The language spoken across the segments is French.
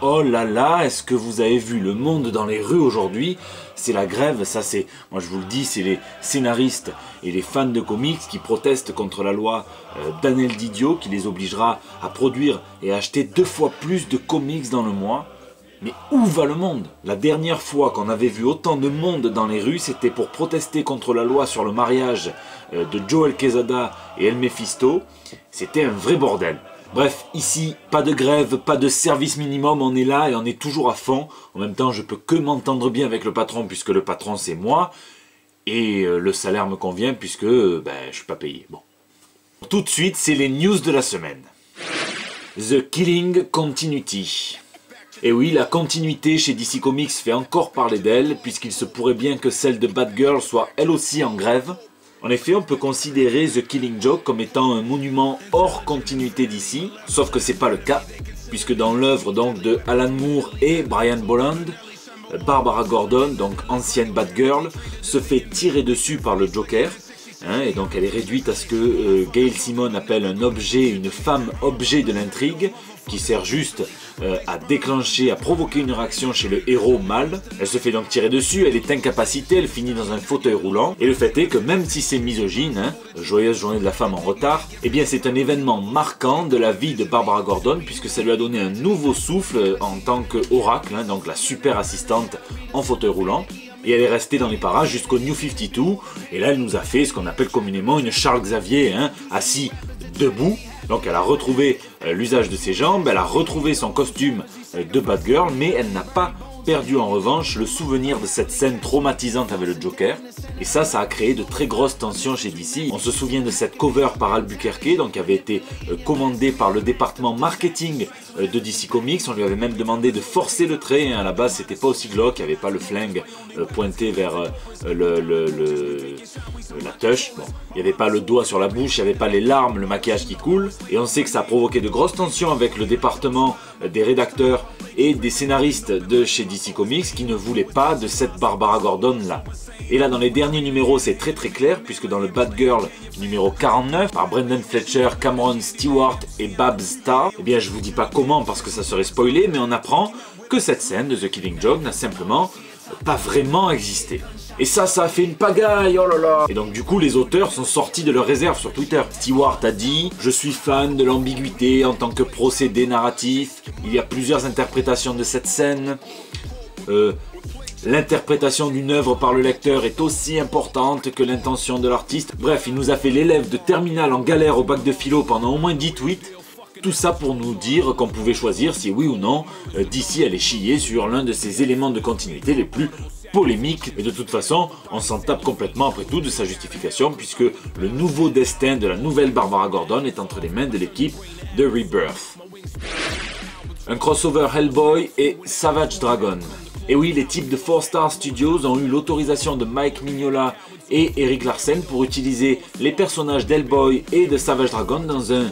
Oh là là, est-ce que vous avez vu le monde dans les rues aujourd'hui? C'est la grève, ça c'est, moi je vous le dis, c'est les scénaristes et les fans de comics qui protestent contre la loi d'Anel Didio qui les obligera à produire et à acheter 2 fois plus de comics dans le mois. Mais où va le monde? La dernière fois qu'on avait vu autant de monde dans les rues, c'était pour protester contre la loi sur le mariage de Joel Quesada et El Mephisto. C'était un vrai bordel. Bref, ici, pas de grève, pas de service minimum, on est là et on est toujours à fond. En même temps, je peux que m'entendre bien avec le patron puisque le patron c'est moi. Et le salaire me convient puisque je suis pas payé. Bon. Tout de suite, c'est les news de la semaine. The Killing Continuity. Et oui, la continuité chez DC Comics fait encore parler d'elle, puisqu'il se pourrait bien que celle de Batgirl soit elle aussi en grève. En effet, on peut considérer The Killing Joke comme étant un monument hors continuité d'ici, sauf que c'est pas le cas, puisque dans l'œuvre donc de Alan Moore et Brian Bolland, Barbara Gordon, donc ancienne Batgirl, se fait tirer dessus par le Joker, et donc elle est réduite à ce que Gail Simone appelle un objet, une femme objet de l'intrigue, qui sert juste à déclencher, à provoquer une réaction chez le héros mâle. Elle se fait donc tirer dessus, elle est incapacitée, elle finit dans un fauteuil roulant. Et le fait est que même si c'est misogyne, joyeuse journée de la femme en retard, eh bien c'est un événement marquant de la vie de Barbara Gordon, puisque ça lui a donné un nouveau souffle en tant qu'oracle, donc la super assistante en fauteuil roulant. Et elle est restée dans les parages jusqu'au New 52, et là elle nous a fait ce qu'on appelle communément une Charles Xavier, assis debout. Donc elle a retrouvé l'usage de ses jambes, elle a retrouvé son costume de Batgirl, mais elle n'a pas perdu en revanche le souvenir de cette scène traumatisante avec le Joker. Et ça a créé de très grosses tensions chez DC. On se souvient de cette cover par Albuquerque, donc qui avait été commandée par le département marketing de DC Comics. On lui avait même demandé de forcer le trait. À la base, c'était pas aussi glauque, il n'y avait pas le flingue pointé vers la touche. Bon, il n'y avait pas le doigt sur la bouche, il n'y avait pas les larmes, le maquillage qui coule. Et on sait que ça a provoqué de grosses tensions avec le département des rédacteurs et des scénaristes de chez DC Comics qui ne voulaient pas de cette Barbara Gordon là. Et là dans les derniers numéros c'est très clair, puisque dans le Batgirl numéro 49 par Brendan Fletcher, Cameron Stewart et Babs Starr, eh bien je vous dis pas comment parce que ça serait spoilé, mais on apprend que cette scène de The Killing Joke n'a simplement pas vraiment existé. Et ça a fait une pagaille, oh là là. Et donc du coup les auteurs sont sortis de leur réserve sur Twitter. Stewart a dit « Je suis fan de l'ambiguïté en tant que procédé narratif. Il y a plusieurs interprétations de cette scène. L'interprétation d'une œuvre par le lecteur est aussi importante que l'intention de l'artiste. » Bref, il nous a fait l'élève de terminale en galère au bac de philo pendant au moins 10 tweets. Tout ça pour nous dire qu'on pouvait choisir si oui ou non DC allait chier sur l'un de ces éléments de continuité les plus polémiques. Et de toute façon, on s'en tape complètement après tout de sa justification, puisque le nouveau destin de la nouvelle Barbara Gordon est entre les mains de l'équipe de Rebirth. Un crossover Hellboy et Savage Dragon. Et oui, les types de 4 Star Studios ont eu l'autorisation de Mike Mignola et Eric Larsen pour utiliser les personnages d'Hellboy et de Savage Dragon dans un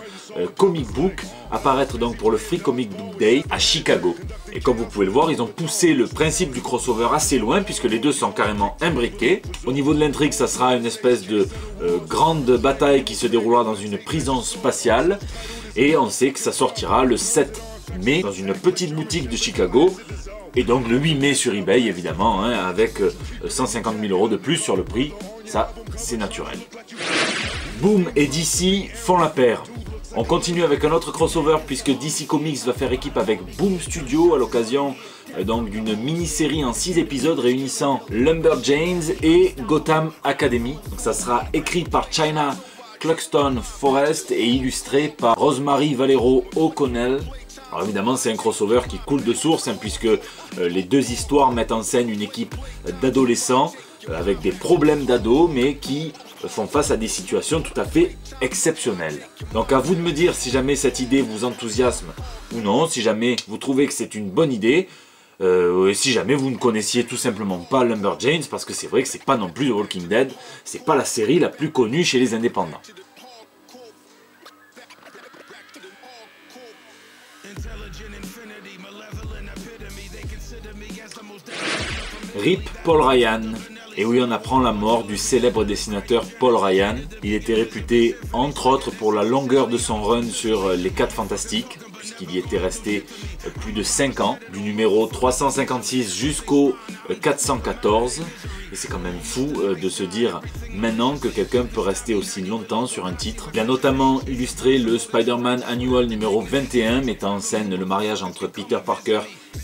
comic book, apparaître donc pour le Free Comic Book Day à Chicago. Et comme vous pouvez le voir, ils ont poussé le principe du crossover assez loin, puisque les deux sont carrément imbriqués. Au niveau de l'intrigue, ça sera une espèce de grande bataille qui se déroulera dans une prison spatiale, et on sait que ça sortira le 7 mai dans une petite boutique de Chicago, et donc le 8 mai sur eBay évidemment, avec 150 000 € de plus sur le prix. Ça c'est naturel. Boom et DC font la paire. On continue avec un autre crossover puisque DC Comics va faire équipe avec Boom Studio à l'occasion donc d'une mini-série en 6 épisodes réunissant Lumberjanes et Gotham Academy. Donc ça sera écrit par China Cluxton Forrest et illustré par Rosemary Valero O'Connell. Alors évidemment c'est un crossover qui coule de source, puisque les deux histoires mettent en scène une équipe d'adolescents avec des problèmes d'ados, mais qui font face à des situations tout à fait exceptionnelles. Donc à vous de me dire si jamais cette idée vous enthousiasme ou non, si jamais vous trouvez que c'est une bonne idée, et si jamais vous ne connaissiez tout simplement pas Lumberjanes, parce que c'est vrai que c'est pas non plus The Walking Dead, c'est pas la série la plus connue chez les indépendants. RIP Paul Ryan. Et oui, on apprend la mort du célèbre dessinateur Paul Ryan. Il était réputé, entre autres, pour la longueur de son run sur les 4 Fantastiques. puisqu'il y était resté plus de 5 ans, du numéro 356 jusqu'au 414. Et c'est quand même fou de se dire maintenant que quelqu'un peut rester aussi longtemps sur un titre. Il a notamment illustré le Spider-Man Annual numéro 21, mettant en scène le mariage entre Peter Parker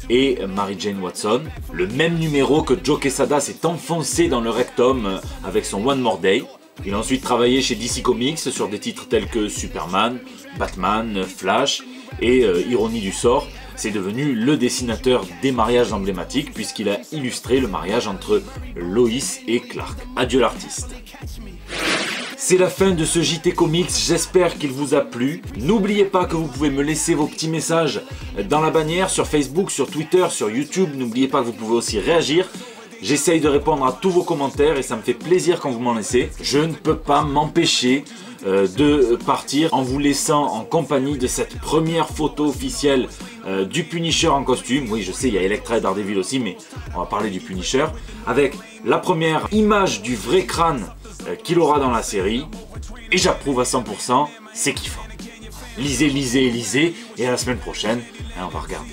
et Mary Jane Watson. Le même numéro que Joe Quesada s'est enfoncé dans le rectum avec son One More Day. Il a ensuite travaillé chez DC Comics sur des titres tels que Superman, Batman, Flash et ironie du sort, c'est devenu le dessinateur des mariages emblématiques puisqu'il a illustré le mariage entre Lois et Clark. Adieu l'artiste. C'est la fin de ce JT Comics, j'espère qu'il vous a plu. N'oubliez pas que vous pouvez me laisser vos petits messages dans la bannière, sur Facebook, sur Twitter, sur YouTube. N'oubliez pas que vous pouvez aussi réagir. J'essaye de répondre à tous vos commentaires et ça me fait plaisir quand vous m'en laissez. Je ne peux pas m'empêcher de partir en vous laissant en compagnie de cette première photo officielle du Punisher en costume. Oui, je sais, il y a Elektra et Daredevil aussi, mais on va parler du Punisher. Avec la première image du vrai crâne qu'il aura dans la série. Et j'approuve à 100%, c'est kiffant. Lisez, lisez, lisez. Et à la semaine prochaine, on va regarder.